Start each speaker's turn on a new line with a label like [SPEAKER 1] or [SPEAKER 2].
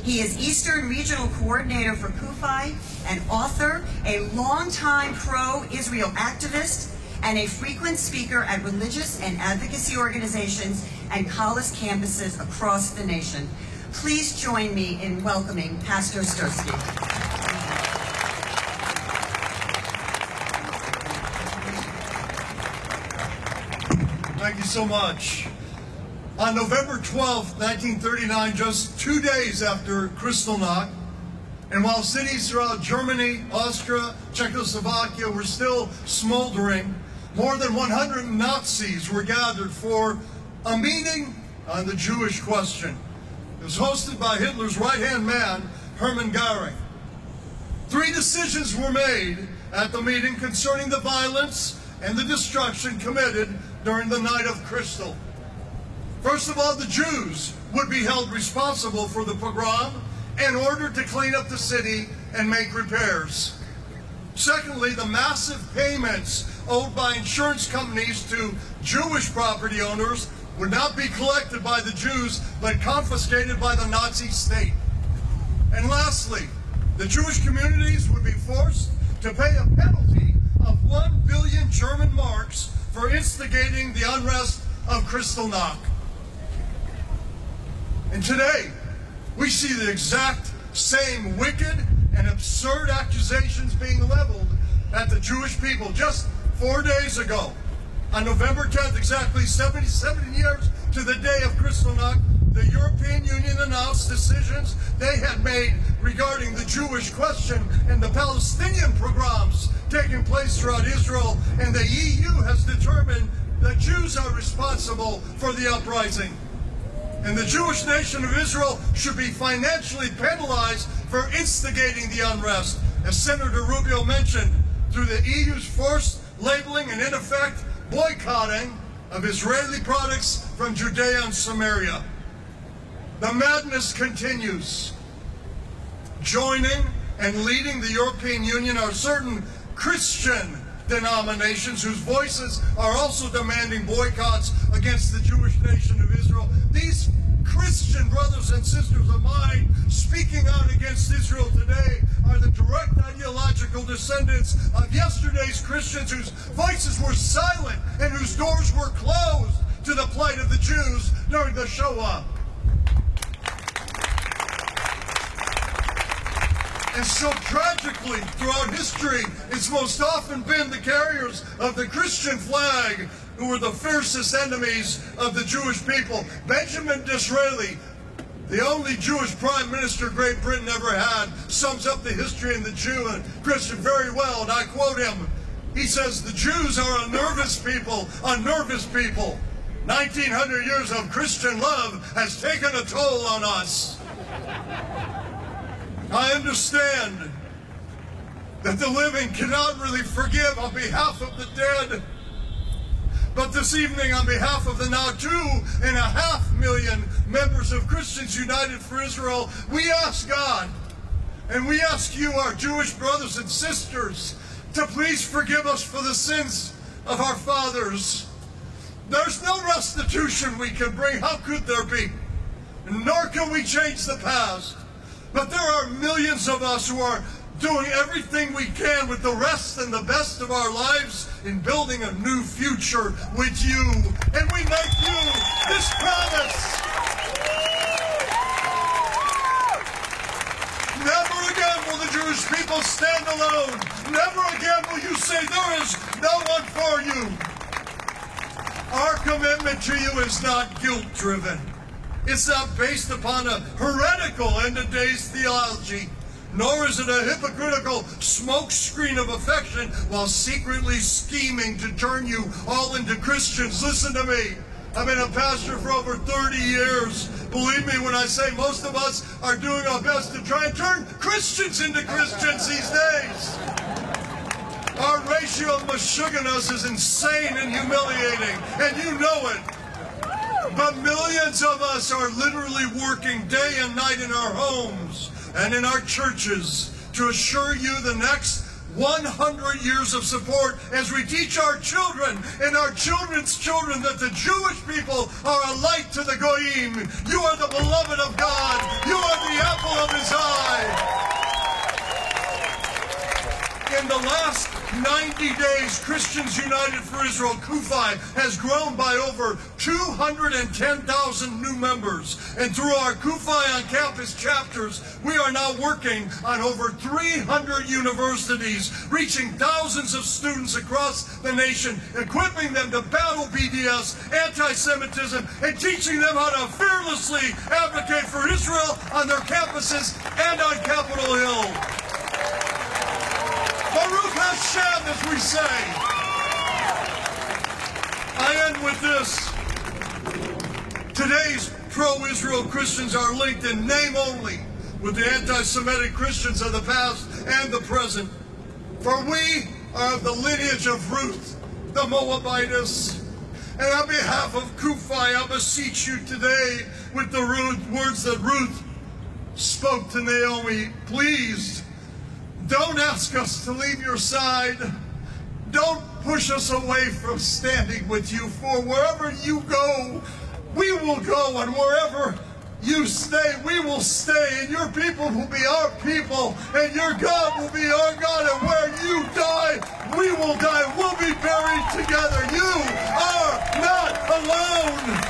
[SPEAKER 1] He is Eastern Regional Coordinator for CUFI, an author, a longtime pro-Israel activist, and a frequent speaker at religious and advocacy organizations and college campuses across the nation. Please join me in welcoming Pastor Stursky.
[SPEAKER 2] Thank you so much. On November 12, 1939, just 2 days after Kristallnacht, and while cities throughout Germany, Austria, Czechoslovakia were still smoldering, more than 100 Nazis were gathered for a meeting on the Jewish question. It was hosted by Hitler's right-hand man, Hermann Göring. 3 decisions were made at the meeting concerning the violence and the destruction committed during the night of Kristall. First of all, the Jews would be held responsible for the pogrom in order to clean up the city and make repairs. Secondly, the massive payments owed by insurance companies to Jewish property owners would not be collected by the Jews, but confiscated by the Nazi state. And lastly, the Jewish communities would be forced to pay a penalty of 1 billion German marks for instigating the unrest of Kristallnacht. And today, we see the exact same wicked and absurd accusations being leveled at the Jewish people. Just 4 days ago, on November 10th, exactly 77 years to the day of Kristallnacht, the European Union announced decisions they had made regarding the Jewish question and the Palestinian pogroms taking place throughout Israel, and the EU has determined that Jews are responsible for the uprising. And the Jewish nation of Israel should be financially penalized for instigating the unrest, as Senator Rubio mentioned, through the EU's forced labeling and, in effect, boycotting of Israeli products from Judea and Samaria. The madness continues. Joining and leading the European Union are certain Christian denominations whose voices are also demanding boycotts against the Jewish nation of Israel. These Christian brothers and sisters of mine speaking out against Israel today are the direct ideological descendants of yesterday's Christians whose voices were silent and whose doors were closed to the plight of the Jews during the Shoah. And so tragically, throughout history, it's most often been the carriers of the Christian flag who were the fiercest enemies of the Jewish people. Benjamin Disraeli, the only Jewish prime minister Great Britain ever had, sums up the history and the Jew and Christian very well, and I quote him. He says, "The Jews are a nervous people, a nervous people. 1900 years of Christian love has taken a toll on us." I understand that the living cannot really forgive on behalf of the dead. But this evening, on behalf of the now 2.5 million members of Christians United for Israel, we ask God, and we ask you, our Jewish brothers and sisters, to please forgive us for the sins of our fathers. There's no restitution we can bring. How could there be? Nor can we change the past. But there are millions of us who are doing everything we can with the rest and the best of our lives in building a new future with you. And we make you this promise. Never again will the Jewish people stand alone. Never again will you say there is no one for you. Our commitment to you is not guilt-driven. It's not based upon a heretical end-of-days theology, nor is it a hypocritical smokescreen of affection while secretly scheming to turn you all into Christians. Listen to me. I've been a pastor for over 30 years. Believe me when I say most of us are doing our best to try and turn Christians into Christians these days. Our ratio of mashuganas is insane and humiliating, and you know it. But millions of us are literally working day and night in our homes and in our churches to assure you the next 100 years of support as we teach our children and our children's children that the Jewish people are a light to the Goyim. You are the beloved of God. You are the apple the last 90 days, Christians United for Israel, CUFI, has grown by over 210,000 new members. And through our CUFI on campus chapters, we are now working on over 300 universities, reaching thousands of students across the nation, equipping them to battle BDS, anti-Semitism, and teaching them how to fearlessly advocate for Israel on their campuses and on Capitol Hill. Baruch Hashem, as we say. I end with this. Today's pro-Israel Christians are linked in name only with the anti-Semitic Christians of the past and the present. For we are of the lineage of Ruth, the Moabitess. And on behalf of CUFI, I beseech you today with the words that Ruth spoke to Naomi. Please, don't ask us to leave your side. Don't push us away from standing with you, for wherever you go, we will go, and wherever you stay, we will stay, and your people will be our people, and your God will be our God, and where you die, we will die. We'll be buried together. You are not alone.